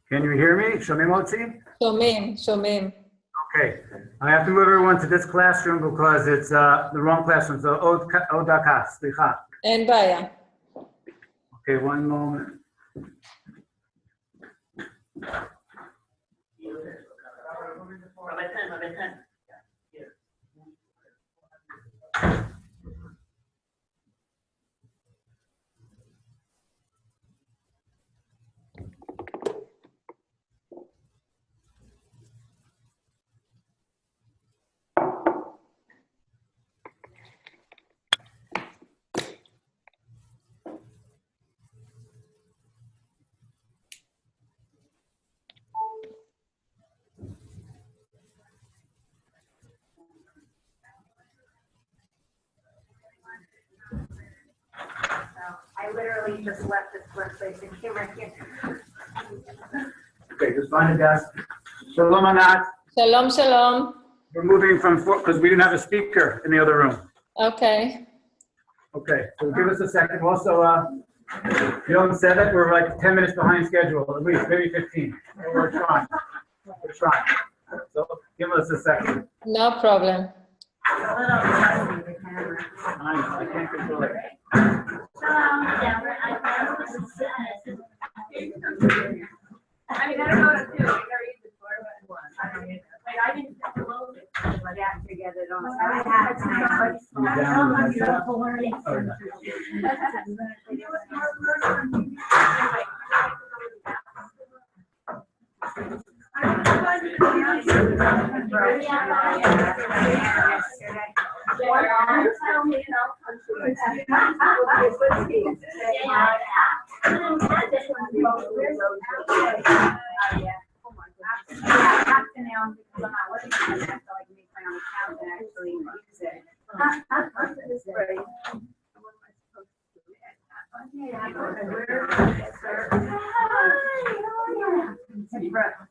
Can you hear me? Shomim Otzi? Shomim. Okay. I have to move everyone to this classroom because it's the wrong classroom. So, Odaka, slicha. אין בעיה. Okay, one moment. I literally just left this workplace and came right here. Okay, just find a desk. Shalom, Anat. Shalom, shalom. We're moving from four because we didn't have a speaker in the other room. Okay. Okay, so give us a second. Also, you don't say that we're like 10 minutes behind schedule, at least, maybe 15. We're trying. We're trying. So give us a second. No problem. I can't control it. I mean, I don't know what to do. I never used it before, but I don't use it. Like, I didn't download it. But yeah, to get it on. I had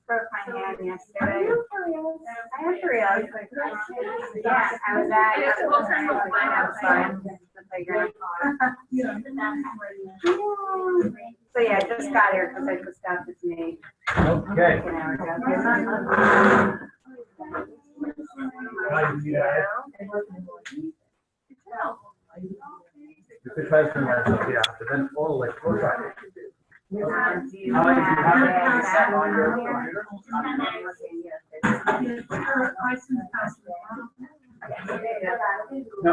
broke my hand yesterday. I have to realize, like, yeah, I was at the playground. So yeah, I just got here because I just got this name. Okay. An hour ago. You could try to yeah, but then all like we'll try. Do you have Set on your computer? No,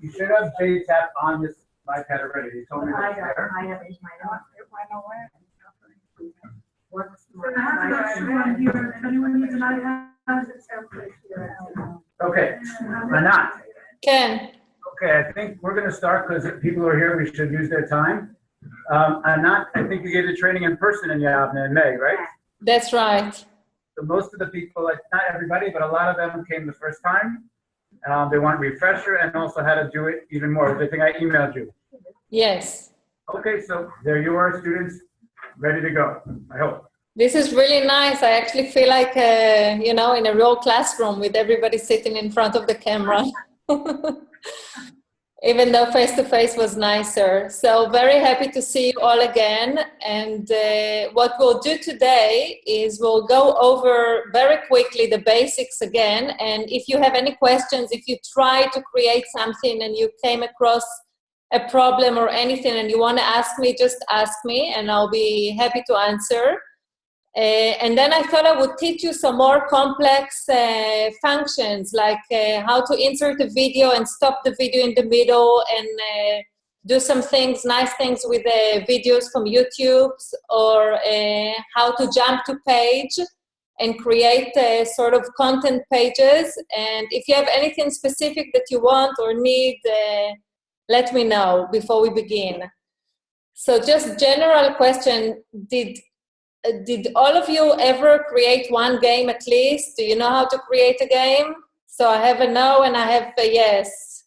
you should have JTAP on this iPad already. You told me it was there. I have it Okay, Anat. Ken. Okay, I think we're going to start because people are here. We should use their time. Anat, I think you gave the training in person in Yavneh in May, right? That's right. So most of the people, like not everybody, but a lot of them came the first time. They want a refresher and also how to do it even more. I think I emailed you. Yes. Okay, so there you are, students, ready to go, I hope. This is really nice. I actually feel like, in a real classroom with everybody sitting in front of the camera. Even though face-to-face was nicer. So very happy to see you all again. And what we'll do today is we'll go over very quickly the basics again. And if you have any questions, if you try to create something and you came across a problem or anything and you want to ask me, just ask me and I'll be happy to answer. And then I thought I would teach you some more complex functions, like how to insert a video and stop the video in the middle and do some things, nice things with videos from YouTube, or how to jump to page and create sort of content pages. And if you have anything specific that you want or need, let me know before we begin. So just general question, did all of you ever create one game at least? Do you know how to create a game? So I have a no and I have a yes.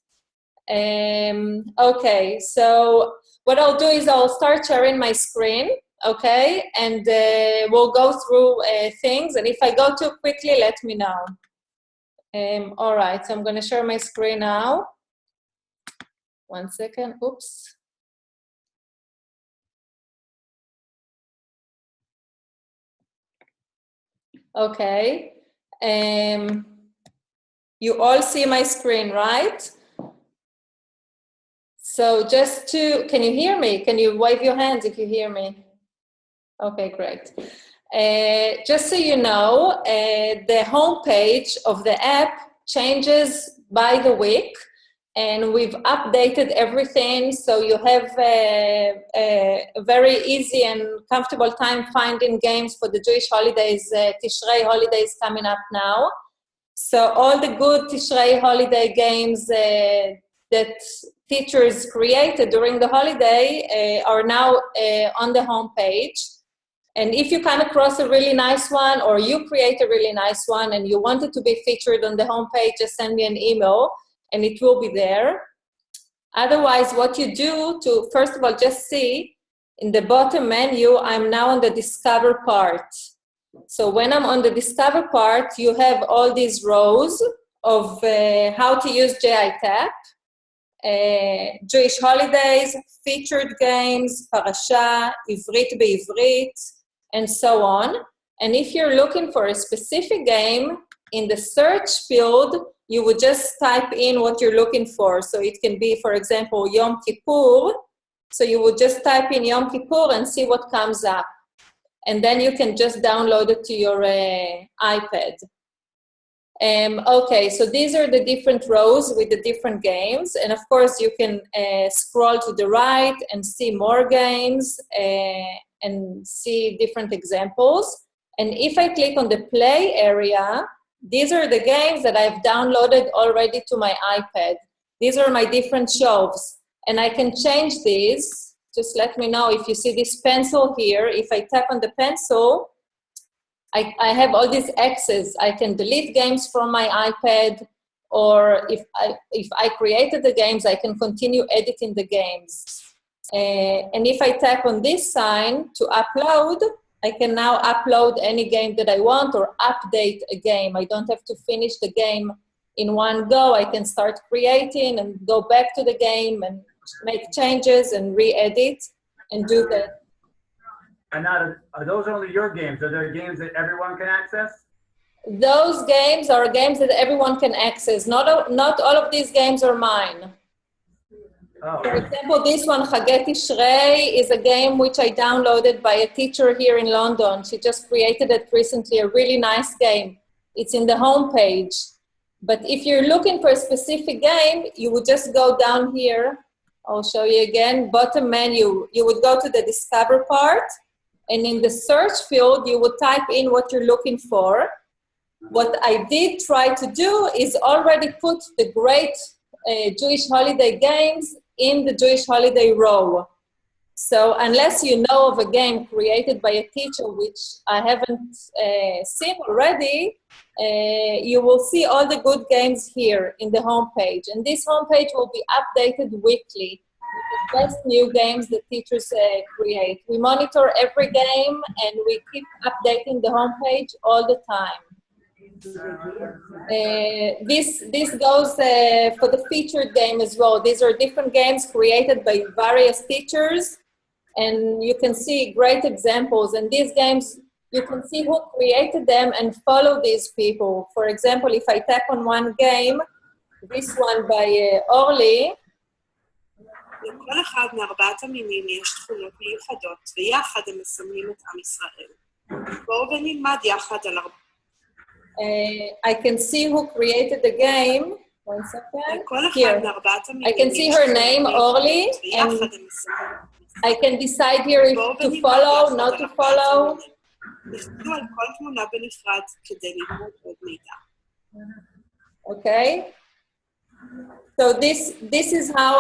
Okay, so what I'll do is I'll start sharing my screen, okay? And we'll go through things. And if I go too quickly, let me know. All right, so I'm going to share my screen now. 1 second, oops. Okay. You all see my screen, right? So just to, can you hear me? Can you wave your hands if you hear me? Okay, great. Just so you know, the homepage of the app changes by the week, and we've updated everything, so you have a very easy and comfortable time finding games for the Jewish holidays, Tishrei holidays coming up now. So all the good Tishrei holiday games that teachers created during the holiday are now on the homepage. And if you come across a really nice one, or you create a really nice one and you want it to be featured on the homepage, just send me an email and it will be there. Otherwise, what you do to, first of all, just see in the bottom menu, I'm now on the Discover part. So when I'm on the Discover part, you have all these rows of how to use JITAP, Jewish holidays, featured games, parasha, Ivrit be'Ivrit, and so on. And if you're looking for a specific game, in the search field, you would just type in what you're looking for. So it can be, for example, Yom Kippur. So you would just type in Yom Kippur and see what comes up. And then you can just download it to your iPad. Okay, so these are the different rows with the different games. And of course, you can scroll to the right and see more games and see different examples. And if I click on the play area, these are the games that I've downloaded already to my iPad. These are my different shelves. And I can change these. Just let me know if you see this pencil here. If I tap on the pencil, I have all these X's. I can delete games from my iPad, or if I created the games, I can continue editing the games. And if I tap on this sign to upload, I can now upload any game that I want or update a game. I don't have to finish the game in one go. I can start creating and go back to the game and make changes and re-edit and do that. And now, are those only your games? Are there games that everyone can access? Those games are games that everyone can access. Not all of these games are mine. Oh. For example, this one, Chagei Tishrei, is a game which I downloaded by a teacher here in London. She just created it recently, a really nice game. It's in the homepage. But if you're looking for a specific game, you would just go down here. I'll show you again, bottom menu. You would go to the Discover part, and in the search field, you would type in what you're looking for. What I did try to do is already put the great Jewish holiday games in the Jewish holiday row. So unless you know of a game created by a teacher, which I haven't seen already, you will see all the good games here in the homepage. And this homepage will be updated weekly with the best new games that teachers create. We monitor every game and we keep updating the homepage all the time. This goes for the featured game as well. These are different games created by various teachers, and you can see great examples. And these games, you can see who created them and follow these people. For example, if I tap on one game, this one by Orly, לכל אחד מארבעת המינים יש תכונות מיוחדות, ויחד הם מסמלים את עם ישראל. בואו ונלמד יחד על הרבה. I can see who created the game. One second. Here. I can see her name, Orly, and I can decide here if to follow, not to follow. Okay. So this is how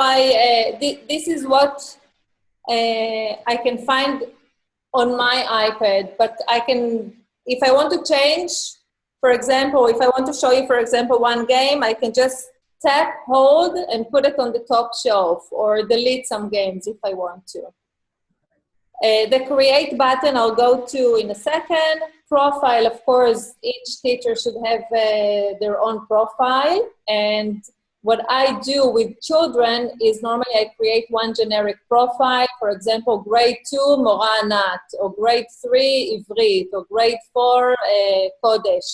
this is what I can find on my iPad, but I can, if I want to change. For example, if I want to show you, for example, one game, I can just tap, hold, and put it on the top shelf, or delete some games if I want to. The Create button I'll go to in a second. Profile, of course, each teacher should have their own profile. And what I do with children is normally I create one generic profile, for example, grade 2, Mora Anat, or grade 3, Ivrit, or grade 4, Kodesh.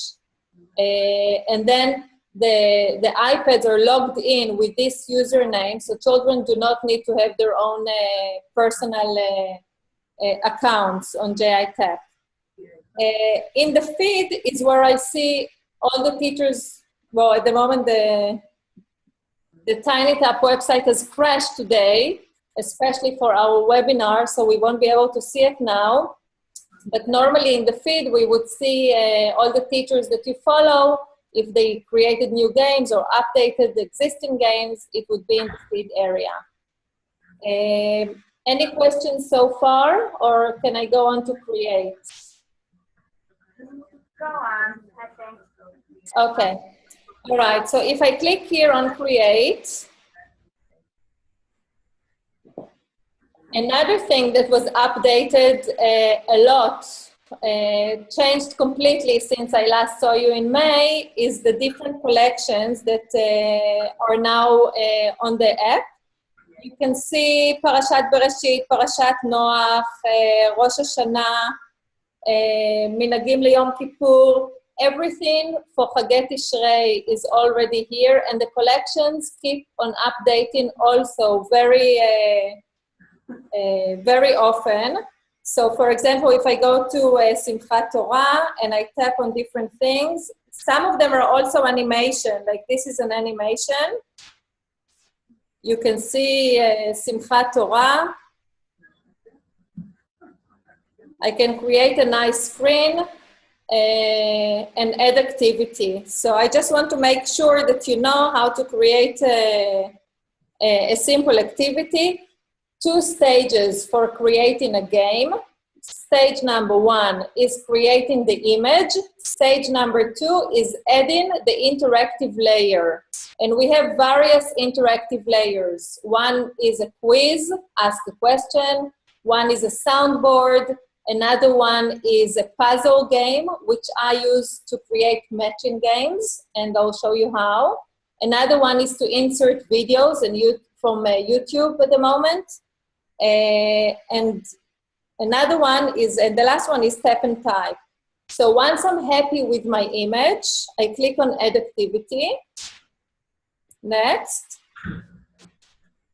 And then the iPads are logged in with this username, so children do not need to have their own personal accounts on JITAP. In the feed is where I see all the teachers. Well, at the moment, the TinyTap website has crashed today, especially for our webinar, so we won't be able to see it now. But normally in the feed, we would see all the teachers that you follow. If they created new games or updated the existing games, it would be in the feed area. Any questions so far, or can I go on to create? Go on, I think. Okay. All right, so if I click here on create, another thing that was updated a lot, changed completely since I last saw you in May, is the different collections that are now on the app. You can see Parashat Bereshit, Parashat Noach, Rosh Hashanah, Minagim LeYom Kippur. Everything for Chagei Tishrei is already here, and the collections keep on updating also very often. So, for example, if I go to Simchat Torah and I tap on different things, some of them are also animation, like this is an animation. You can see Simchat Torah. I can create a nice screen and add activity. So I just want to make sure that you know how to create a simple activity. 2 stages for creating a game. Stage number 1 is creating the image. Stage number 2 is adding the interactive layer. And we have various interactive layers. One is a quiz, ask a question. One is a soundboard. Another one is a puzzle game, which I use to create matching games, and I'll show you how. Another one is to insert videos and from YouTube at the moment. And another one is, and the last one is tap and type. So once I'm happy with my image, I click on Add Activity. Next.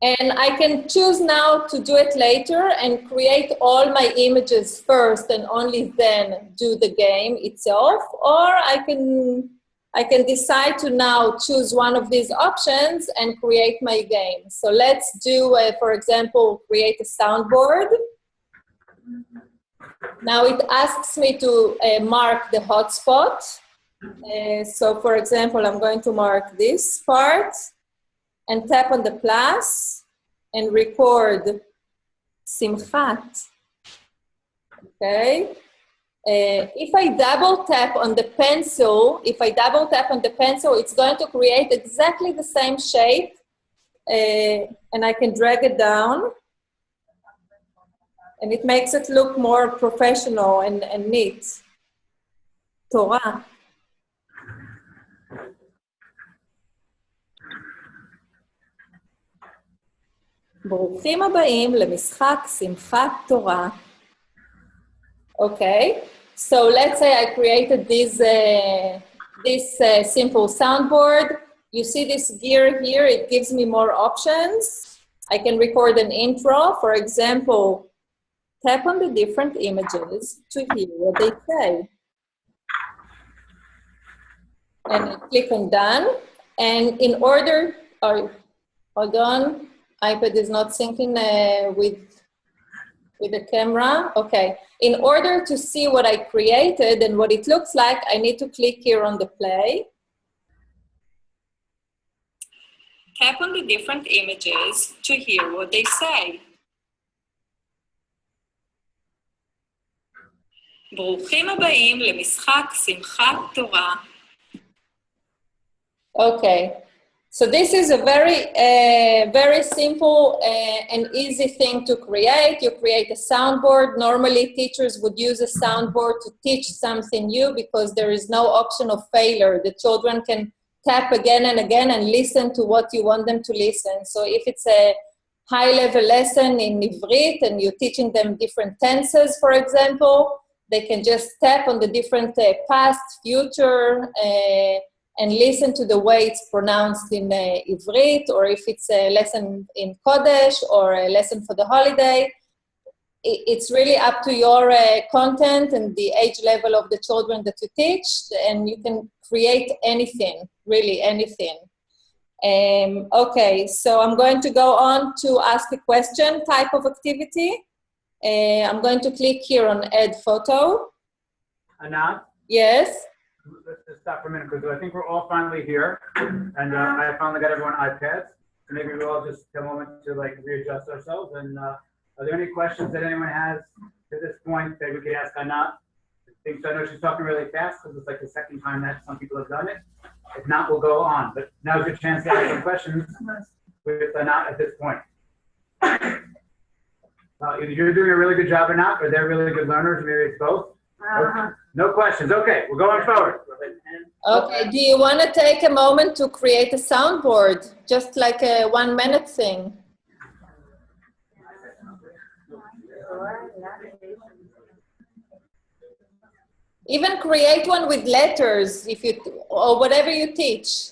And I can choose now to do it later and create all my images first and only then do the game itself. Or I can decide to now choose one of these options and create my game. So let's do, for example, create a soundboard. Now it asks me to mark the hotspot. So for example, I'm going to mark this part and tap on the plus and record Simchat. Okay. If I double tap on the pencil, it's going to create exactly the same shape, and I can drag it down, and it makes it look more professional and neat. Torah. ברוכים הבאים למשחק שמחת תורה. Okay, so let's say I created this simple soundboard. You see this gear here, it gives me more options. I can record an intro, for example, tap on the different images to hear what they say. And I click on done. And in order, hold on, iPad is not syncing with the camera. Okay. In order to see what I created and what it looks like, I need to click here on the play. Tap on the different images to hear what they say. ברוכים הבאים למשחק שמחת תורה. Okay. So this is a very simple and easy thing to create. You create a soundboard. Normally, teachers would use a soundboard to teach something new because there is no option of failure. The children can tap again and again and listen to what you want them to listen. So if it's a high-level lesson in Ivrit and you're teaching them different tenses, for example, they can just tap on the different past, future, and listen to the way it's pronounced in Ivrit, or if it's a lesson in Kodesh or a lesson for the holiday. It's really up to your content and the age level of the children that you teach, and you can create anything, really anything. Okay, so I'm going to go on to ask a question type of activity. I'm going to click here on add photo. Anat? Yes. Let's just stop for a minute, because I think we're all finally here, and I finally got everyone iPads. So maybe we'll all just take a moment to like readjust ourselves. And are there any questions that anyone has to this point that we could ask Anat? I know she's talking really fast because it's like the second time that some people have done it. If not, we'll go on. But now's your chance to ask some questions with Anat at this point. Either you're doing a really good job or not, or they're really good learners, maybe it's both. No questions. Okay, we're going forward. Okay, do you want to take a moment to create a soundboard? Just like a 1 minute thing. Even create one with letters, if you, or whatever you teach.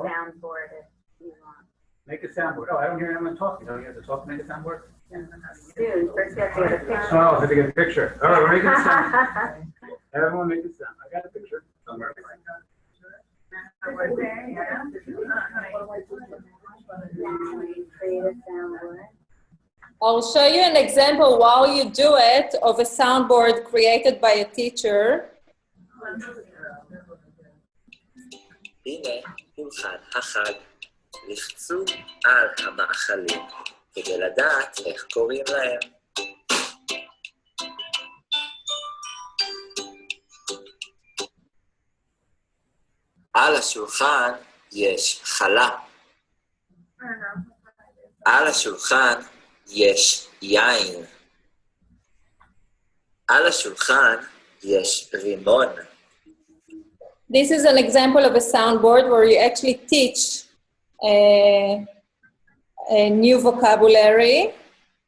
Soundboard if you want. Make a soundboard. Oh, I don't hear anyone talking. Don't you have to talk to make a soundboard? Dude, first you have to get a picture. Oh, I have to get a picture. All right, we're making a sound. Everyone make a sound. I got a picture somewhere. Create a soundboard. I'll show you an example while you do it of a soundboard created by a teacher. הנה פולחן החג, לחצו על המאכלים כדי לדעת איך קוראים להם. על השולחן יש חלה. על השולחן יש יין. על השולחן יש רימון. This is an example of a soundboard where you actually teach a new vocabulary.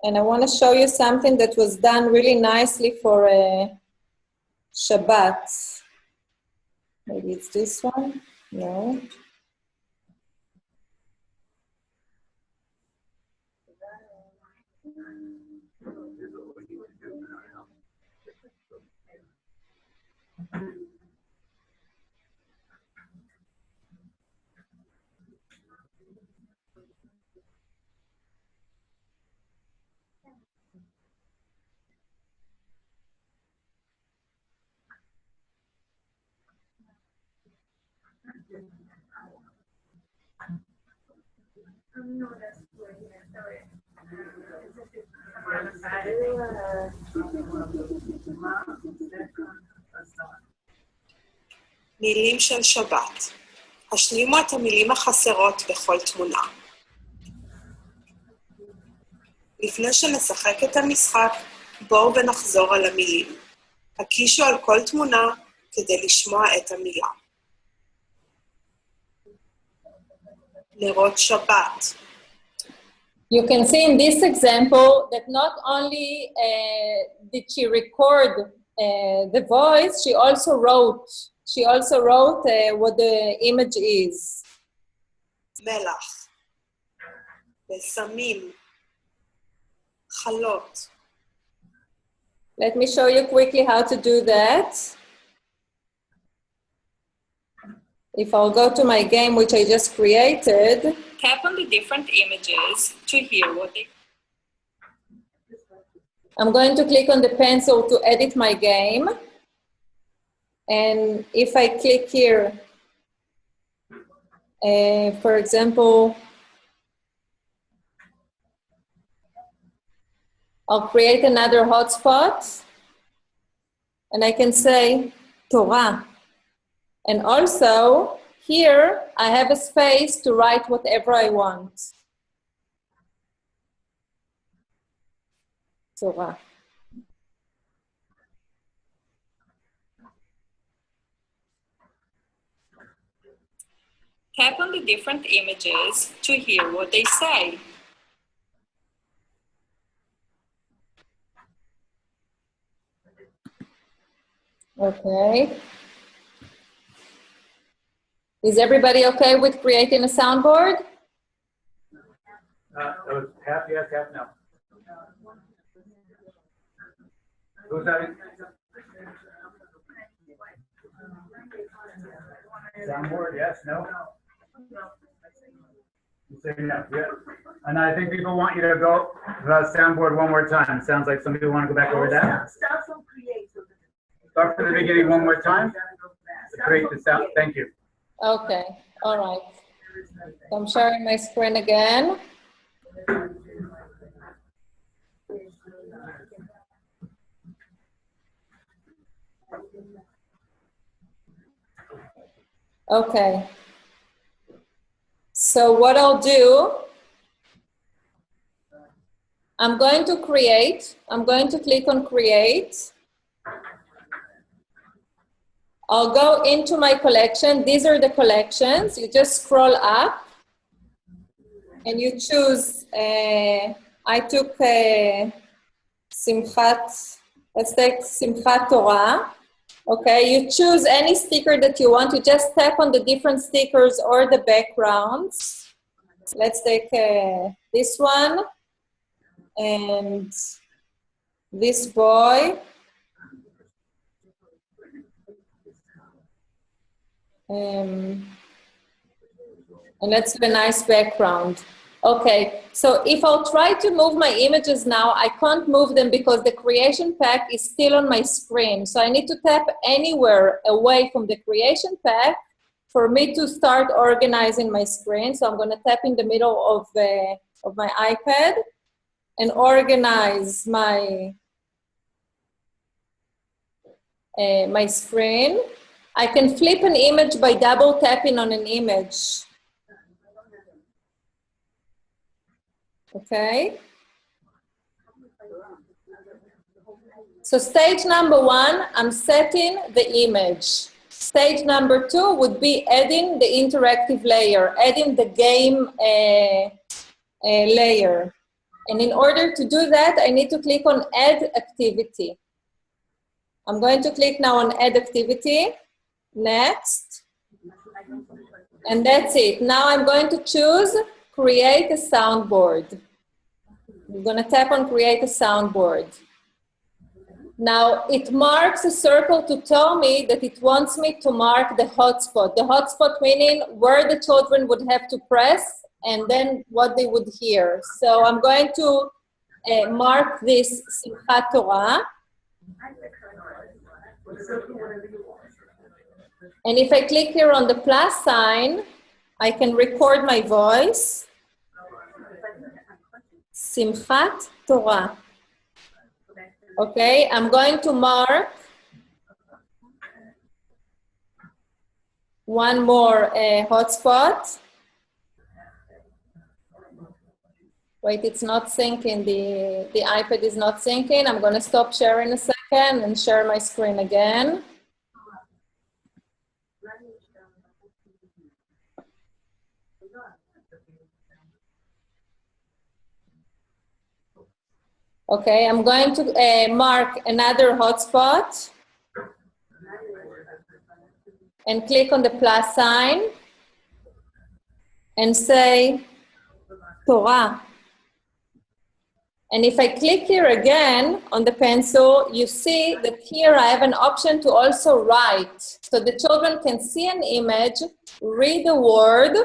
And I want to show you something that was done really nicely for Shabbat. Maybe it's this one? No. מילים של שבת. השלימו את המילים החסרות בכל תמונה. לפני שנשחק את המשחק, בואו ונחזור על המילים. הקישו על כל תמונה כדי לשמוע את המילה. נרות שבת. You can see in this example that not only did she record the voice, she also wrote what the image is. מלח. בשמים. חלות. Let me show you quickly how to do that. if I'll go to my game, which I just created, tap on the different images to hear what they... I'm going to click on the pencil to edit my game. And if I click here, for example, I'll create another hotspot, and I can say Torah. And also, here, I have a space to write whatever I want. Torah. Tap on the different images to hear what they say. Okay. Is everybody okay with creating a soundboard? That was half yes, half no. Who's having? Soundboard, yes, no? You say no, yeah. And I think people want you to go soundboard one more time. Sounds like some people want to go back over that. Start from the beginning one more time. To create the sound. Thank you. Okay, all right. So I'm sharing my screen again. Okay. So what I'll do, I'm going to click on create. I'll go into my collection. These are the collections. You just scroll up and you choose, I took Simchat, let's take Simchat Torah. Okay, you choose any sticker that you want. You just tap on the different stickers or the backgrounds. Let's take this one and this boy. And let's do a nice background. Okay, so if I'll try to move my images now, I can't move them because the creation pack is still on my screen. So I need to tap anywhere away from the creation pack for me to start organizing my screen. So I'm gonna tap in the middle of my iPad and organize my, my screen. I can flip an image by double tapping on an image. Okay. So stage number one, I'm setting the image. Stage number two would be adding the interactive layer, adding the game layer. And in order to do that, I need to click on Add Activity. I'm going to click now on Add Activity. Next. And that's it. Now I'm going to choose Create a Soundboard. I'm going to tap on Create a Soundboard. Now it marks a circle to tell me that it wants me to mark the hotspot. The hotspot meaning where the children would have to press and then what they would hear. So I'm going to mark this Simchat Torah. And if I click here on the plus sign, I can record my voice. Simchat Torah. Okay, I'm going to mark one more hotspot. Wait, it's not syncing. The iPad is not syncing. I'm going to stop sharing a second and share my screen again. Okay, I'm going to mark another hotspot and click on the plus sign and say Torah. And if I click here again on the pencil, you see that here I have an option to also write. So the children can see an image, read the word,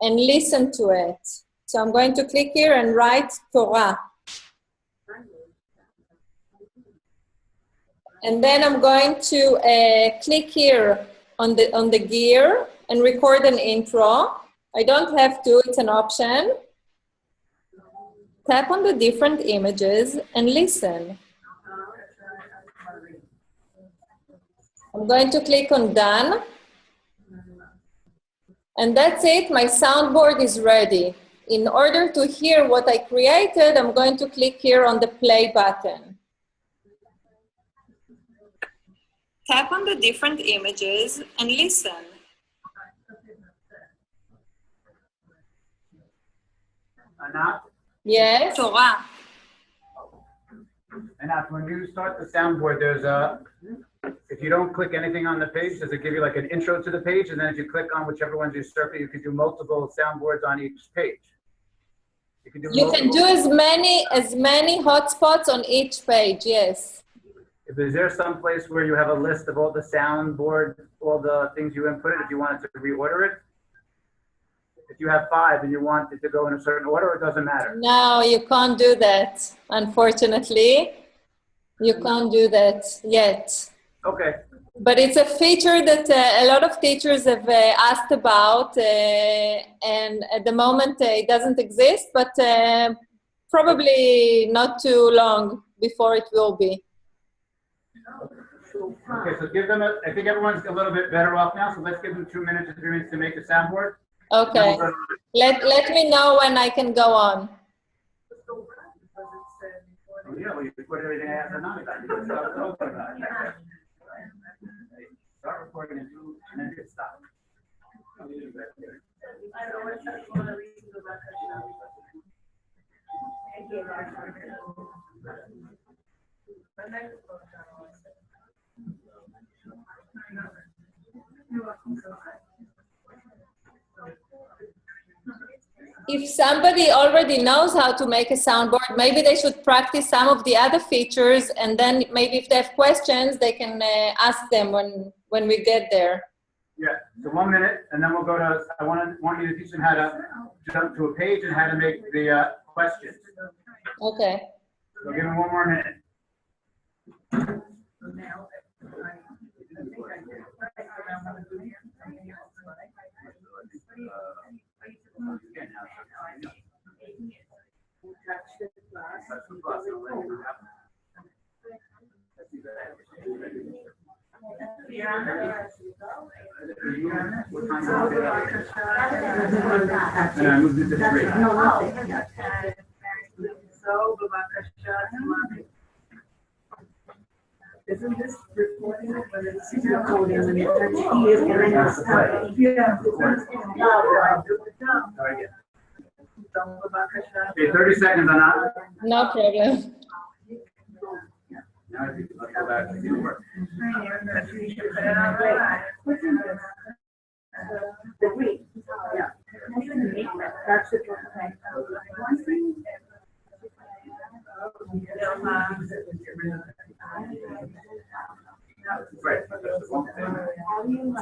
and listen to it. So I'm going to click here and write Torah. And then I'm going to click here on the gear and record an intro. I don't have to, it's an option. Tap on the different images and listen. I'm going to click on done. And that's it, my soundboard is ready. In order to hear what I created, I'm going to click here on the play button. Tap on the different images and listen. Anat? Yes? Torah. Anat, when you start the soundboard, there's if you don't click anything on the page, does it give you like an intro to the page? And then if you click on whichever ones you circle, you can do multiple soundboards on each page. You can do as many hotspots on each page, yes. Is there some place where you have a list of all the soundboard, all the things you inputted, if you wanted to reorder it? If you have 5 and you want it to go in a certain order, it doesn't matter. No, you can't do that, unfortunately. You can't do that yet. Okay. But it's a feature that a lot of teachers have asked about, and at the moment it doesn't exist, but probably not too long before it will be. Okay, so give them I think everyone's a little bit better off now, so let's give them 2 minutes or 3 minutes to make the soundboard. Okay. Let me know when I can go on. Oh, yeah, well, you put everything I asked Anat about. Start recording in 2 and then hit stop. If somebody already knows how to make a soundboard, maybe they should practice some of the other features, and then maybe if they have questions, they can ask them when we get there. Yeah, so 1 minute, and then we'll go to, I want you to teach them how to jump to a page and how to make the questions. Okay. So give them 1 more minute. Isn't this recording when it's recording and he is getting us started? Yeah. Okay, 30 seconds on that. No problem. Now let's go back to the work. The week. Yeah. That's the Right, but that's the wrong thing.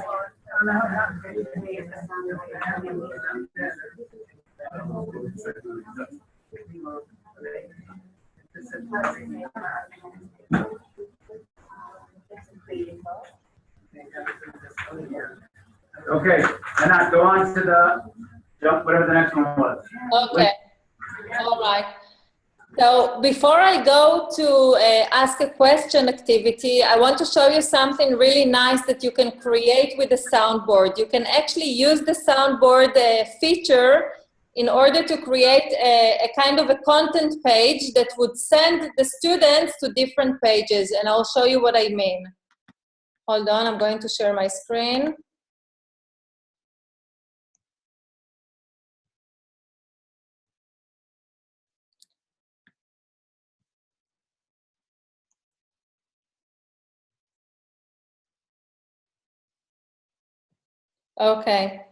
Okay, Anat, go on to the jump, whatever the next one was. Okay. All right. So before I go to ask a question activity, I want to show you something really nice that you can create with the soundboard. You can actually use the soundboard feature in order to create a kind of a content page that would send the students to different pages. And I'll show you what I mean. Hold on, I'm going to share my screen. Okay.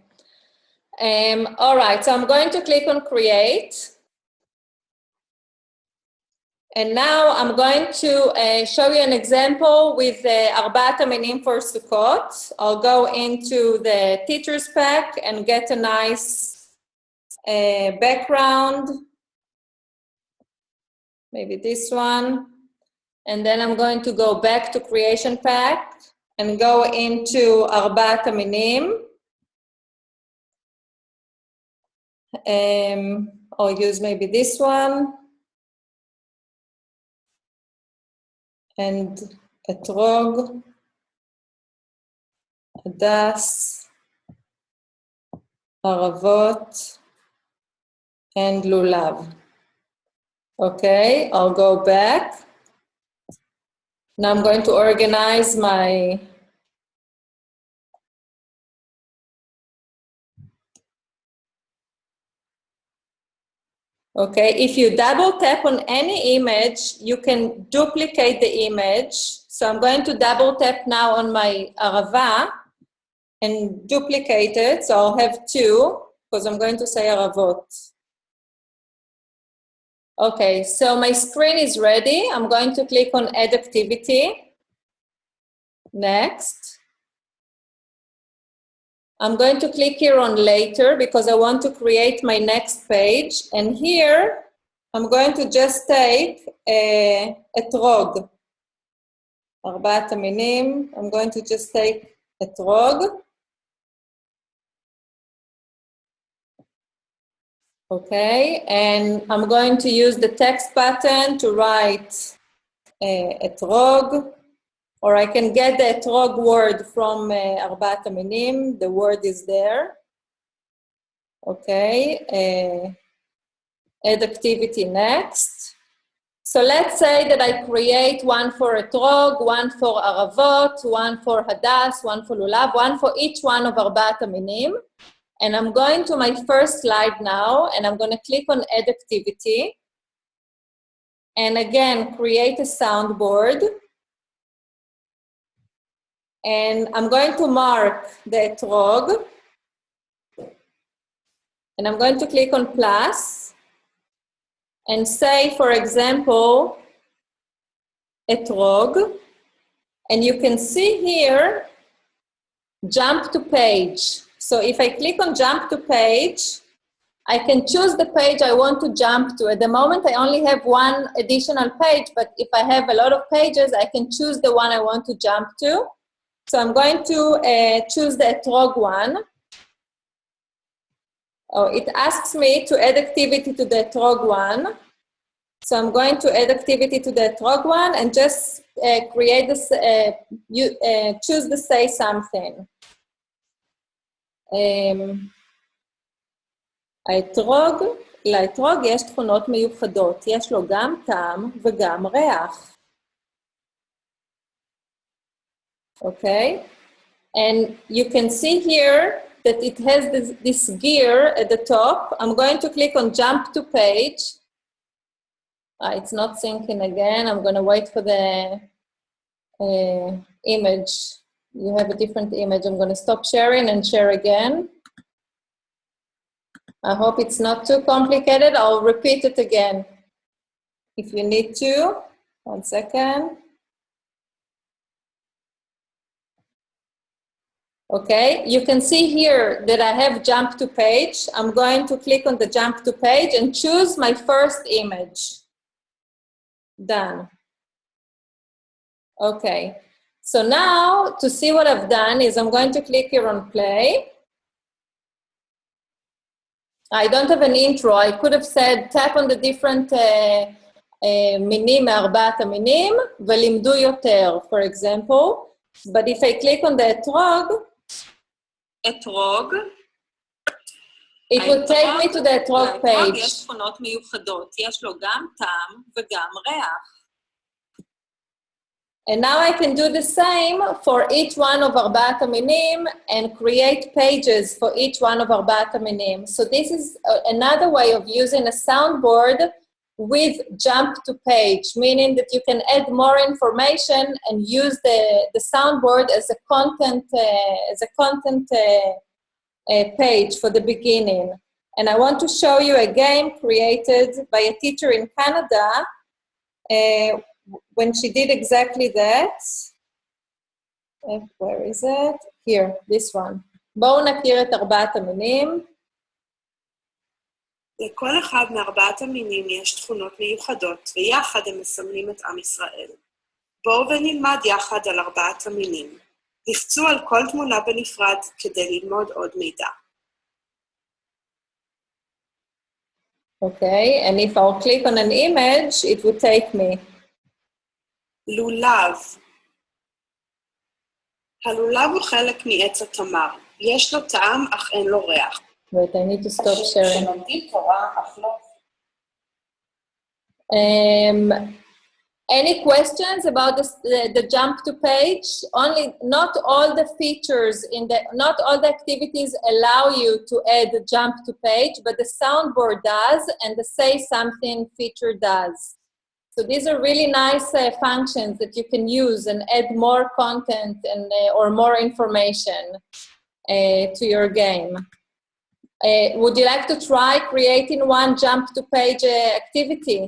All right, so I'm going to click on create. And now I'm going to show you an example with ארבעת המינים for Sukkot. I'll go into the teacher's pack and get a nice background. Maybe this one. And then I'm going to go back to creation pack and go into ארבעת המינים. I'll use maybe this one. And אתרוג, הדס, ערבות, and לולב. Okay, I'll go back. Now I'm going to organize my Okay, if you double tap on any image, you can duplicate the image. So I'm going to double tap now on my arava and duplicate it. So I'll have two, because I'm going to say aravot. Okay, so my screen is ready. I'm going to click on Add Activity. Next. I'm going to click here on Later because I want to create my next page. And here, I'm going to just take אתרוג. ארבעת המינים. I'm going to just take אתרוג. Okay, and I'm going to use the text button to write אתרוג. Or I can get the אתרוג word from ארבעת המינים. The word is there. Okay. Add activity next. So let's say that I create one for אתרוג, one for ערבות, one for הדס, one for לולב, one for each one of ארבעת המינים. And I'm going to my first slide now, and I'm going to click on Add Activity. And again, create a soundboard. And I'm going to mark the אתרוג. And I'm going to click on plus. And say, for example, אתרוג. And you can see here, jump to page. So if I click on jump to page, I can choose the page I want to jump to. At the moment, I only have one additional page, but if I have a lot of pages, I can choose the one I want to jump to. So I'm going to choose the אתרוג one. Oh, it asks me to add activity to the אתרוג one. So I'm going to add activity to the אתרוג one and just create this, choose the say something. לאתרוג יש תכונות מיוחדות. יש לו גם טעם וגם ריח. Okay, and you can see here that it has this gear at the top. I'm going to click on jump to page. It's not syncing again. I'm going to wait for the image. You have a different image. I'm going to stop sharing and share again. I hope it's not too complicated. I'll repeat it again if you need to. 1 second. Okay, you can see here that I have jump to page. I'm going to click on the jump to page and choose my first image. Done. Okay, so now to see what I've done is I'm going to click here on play. I don't have an intro. I could have said tap on the different מינים מארבעת המינים ולימדו יותר, for example. But if I click on the אתרוג, it will take me to the אתרוג page. יש תכונות מיוחדות, יש לו גם טעם וגם ריח. And now I can do the same for each one of ארבעת המינים and create pages for each one of ארבעת המינים. So this is another way of using a soundboard with jump to page, meaning that you can add more information and use the soundboard as a content page for the beginning. And I want to show you a game created by a teacher in Canada when she did exactly that, where is it? Here, this one. בואו נכיר את ארבעת המינים. לכל אחד מארבעת המינים יש תכונות מיוחדות, ויחד הם מסמלים את עם ישראל. בואו ונלמד יחד על ארבעת המינים. לחצו על כל תמונה בנפרד כדי ללמוד עוד מידע. Okay, and if I'll click on an image, it would take me. לולב. הלולב הוא חלק מעץ התמר. יש לו טעם, אך אין לו ריח. Wait, I need to stop sharing. שלומדים תורה, אך לא... Any questions about the jump to page? Not all the features not all the activities allow you to add the jump to page, but the soundboard does, and the say something feature does. So these are really nice functions that you can use and add more content and or more information to your game. Would you like to try creating one jump to page activity?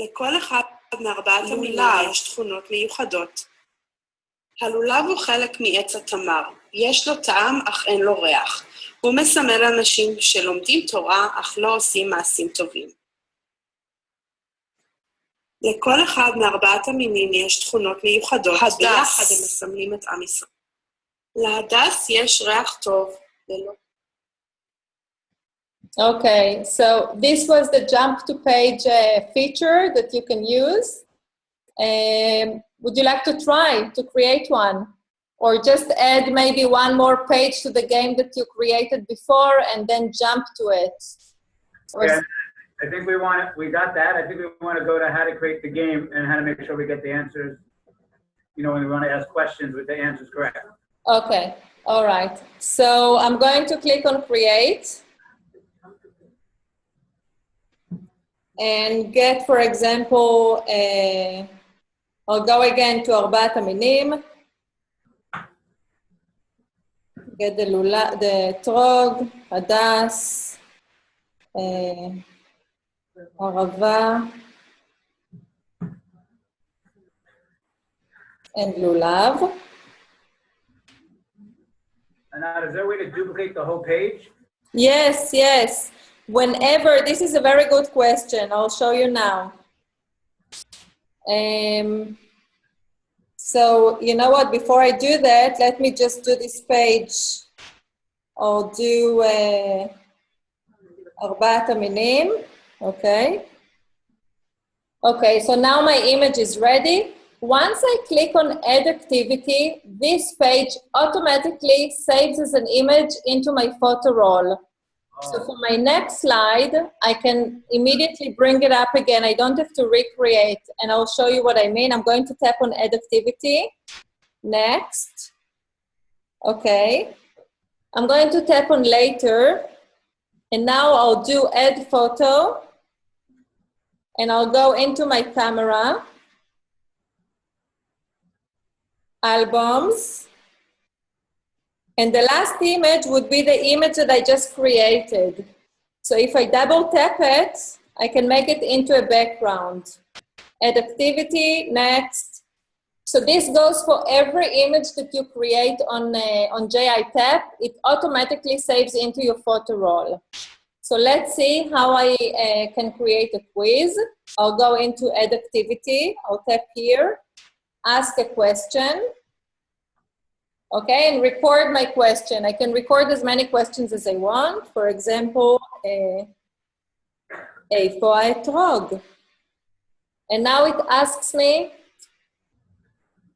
לכל אחד מארבעת המינים יש תכונות מיוחדות. הלולב הוא חלק מעץ התמר. יש לו טעם, אך אין לו ריח. הוא מסמל אנשים שלומדים תורה, אך לא עושים מעשים טובים. לכל אחד מארבעת המינים יש תכונות מיוחדות, ויחד הם מסמלים את עם ישראל. להדס יש ריח טוב, ולא. Okay, so this was the jump to page feature that you can use. Would you like to try to create one? Or just add maybe one more page to the game that you created before and then jump to it? Okay, I think we got that. I think we want to go to how to create the game and how to make sure we get the answers, when we want to ask questions with the answers correct. Okay, all right. So I'm going to click on create. And get, for example, I'll go again to ארבעת המינים. Get the אתרוג, הדס, ערבה, and לולב. Anat, is there a way to duplicate the whole page? Yes, yes. Whenever, this is a very good question. I'll show you now. So, you know what, before I do that, let me just do this page. I'll do ארבעת המינים, okay? Okay, so now my image is ready. Once I click on add activity, this page automatically saves as an image into my photo roll. So for my next slide, I can immediately bring it up again. I don't have to recreate, and I'll show you what I mean. I'm going to tap on add activity. Next. Okay. I'm going to tap on later, and now I'll do add photo, and I'll go into my camera, albums, and the last image would be the image that I just created. So if I double tap it, I can make it into a background. Add activity, next. So this goes for every image that you create on JI Tap. It automatically saves into your photo roll. So let's see how I can create a quiz. I'll go into add activity. I'll tap here, ask a question. Okay, and record my question. I can record as many questions as I want. For example, איפה האתרוג? And now it asks me,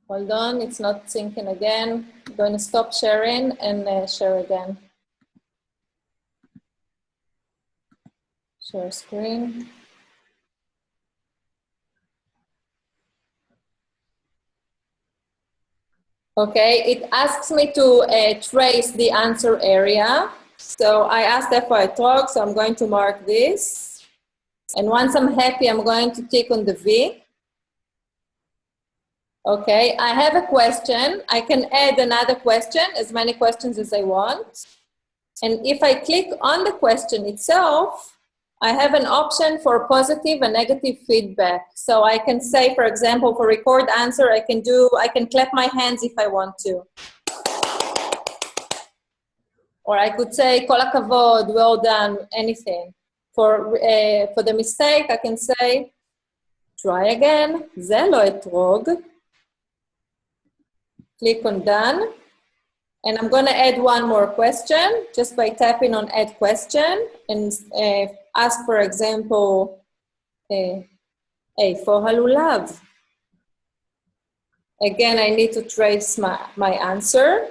hold on, it's not syncing again. I'm going to stop sharing and share again. Share screen. Okay, it asks me to trace the answer area. So I asked for a talk, so I'm going to mark this. And once I'm happy, I'm going to click on the V. Okay, I have a question. I can add another question, as many questions as I want. And if I click on the question itself, I have an option for positive and negative feedback. So I can say, for example, for record answer, I can clap my hands if I want to. Or I could say, kol hakavod, well done, anything. For the mistake, I can say, try again, זה לא אתרוג. Click on done. And I'm going to add one more question just by tapping on add question and ask, for example, for halulav. Again, I need to trace my answer.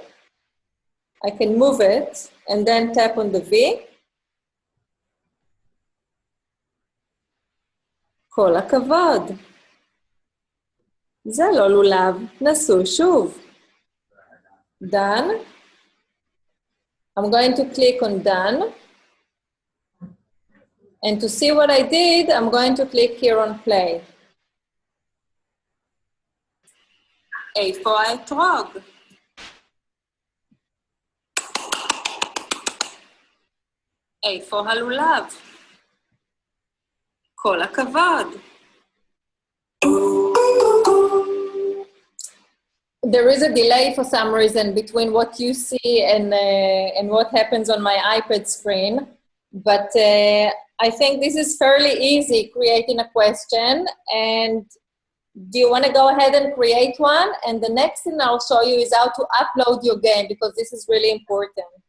I can move it and then tap on the V. כל הכבוד. זה לא לולב, נסו שוב. Done. I'm going to click on done. And to see what I did, I'm going to click here on play. איפה האתרוג? איפה הלולב? כל הכבוד. There is a delay for some reason between what you see and what happens on my iPad screen. But I think this is fairly easy, creating a question. And do you want to go ahead and create one? And the next thing I'll show you is how to upload your game, because this is really important.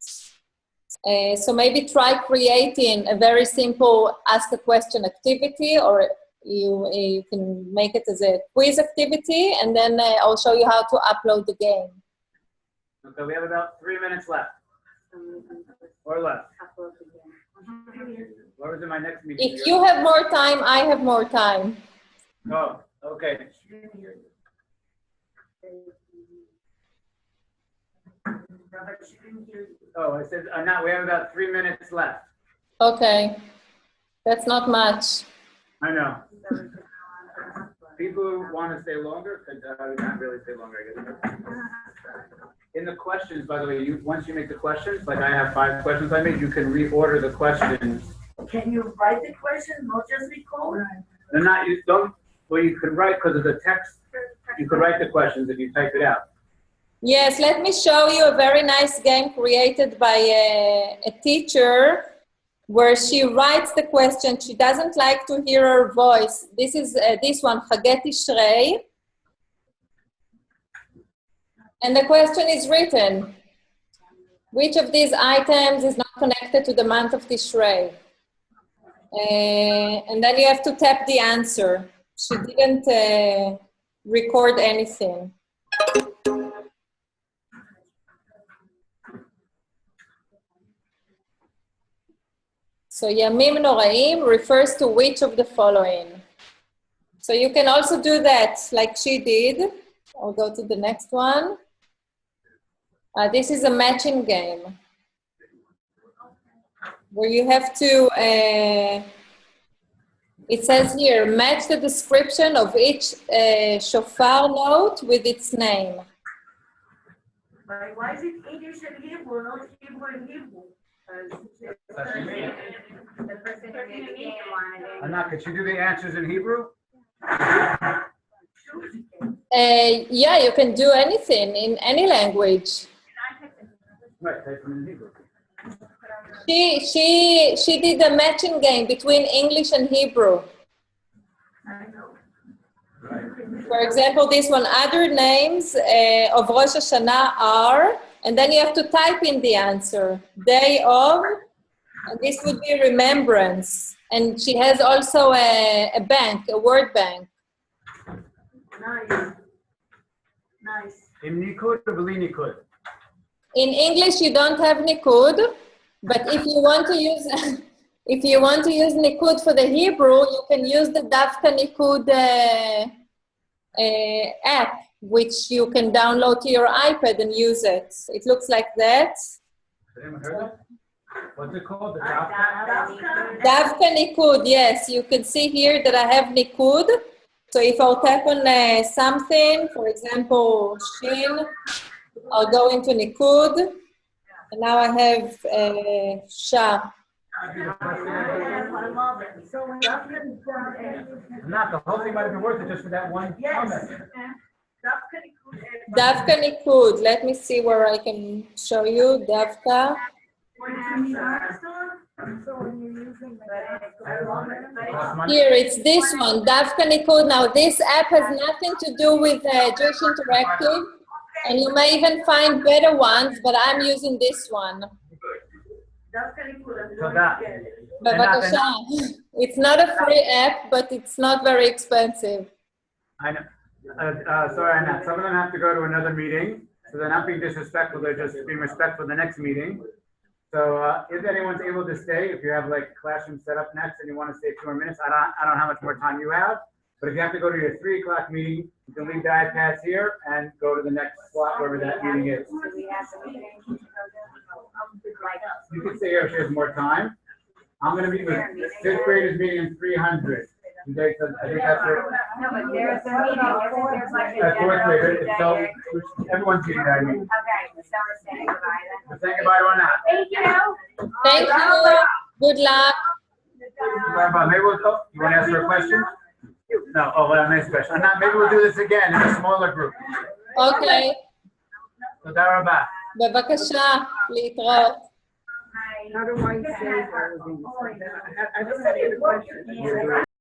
So maybe try creating a very simple ask a question activity, or you can make it as a quiz activity, and then I'll show you how to upload the game. Okay, we have about 3 minutes left. Or less. Or is it my next meeting? If you have more time, I have more time. Oh, okay. Oh, I said, Anat, we have about 3 minutes left. Okay. That's not much. I know. People who want to stay longer could not really stay longer, I guess. In the questions, by the way, once you make the questions, like I have 5 questions I made, you can reorder the questions. Can you write the question, not just record? They're not, you don't, well, you can write because of the text. You could write the questions if you type it out. Yes, let me show you a very nice game created by a teacher where she writes the question. She doesn't like to hear her voice. This is this one, Chageh Tishrei. And the question is written. Which of these items is not connected to the month of Tishrei? And then you have to tap the answer. She didn't record anything. So Yamim Noraim refers to which of the following. So you can also do that like she did. I'll go to the next one. This is a matching game where you have to, it says here, match the description of each shofar note with its name. But why is it English and Hebrew, not Hebrew and Hebrew? The person who made the game wanted it. Anat, could you do the answers in Hebrew? Yeah, you can do anything in any language. Right, type them in Hebrew. She did a matching game between English and Hebrew. For example, this one, other names of Rosh Hashanah are, and then you have to type in the answer. Day of, and this would be remembrance. And she has also a bank, a word bank. Nice. Nice. In Nikud or B'li Nikud? In English, you don't have Nikud, but if you want to use Nikud for the Hebrew, you can use the Dafka Nikud app, which you can download to your iPad and use it. It looks like that. What's it called? The Dafka? Dafka Nikud, yes. You can see here that I have Nikud. So if I'll tap on something, for example, Shin, I'll go into Nikud, and now I have Sha. Not the whole thing might have been worth it just for that one comment. Davka Nikud. Let me see where I can show you. Davka. Here, it's this one, Davka Nikud. Now, this app has nothing to do with Jewish Interactive, and you may even find better ones, but I'm using this one. Bavakasha. It's not a free app, but it's not very expensive. I know. Sorry, Anat. Some of them have to go to another meeting, so they're not being disrespectful. They're just being respectful of the next meeting. So if anyone's able to stay, if you have like classroom set up next and you want to stay 2 more minutes, I don't know how much more time you have, but if you have to go to your 3 o'clock meeting, you can leave the iPads here and go to the next slot wherever that meeting is. You can stay here if there's more time. I'm going to meet with 5th graders meeting in 300. I think that's it. No, but there's a meeting, there's like a 4th grader. general. So everyone's meeting that meeting. Okay, so we're saying goodbye then. So say goodbye to Anat. Thank you. Thank you. Good luck. Maybe we'll, you want to ask her a question? No, oh, well, nice question. Anat, maybe we'll do this again in a smaller group. Okay. תודה רבה. בבקשה, להתראות. How do I say everything? I don't have any questions.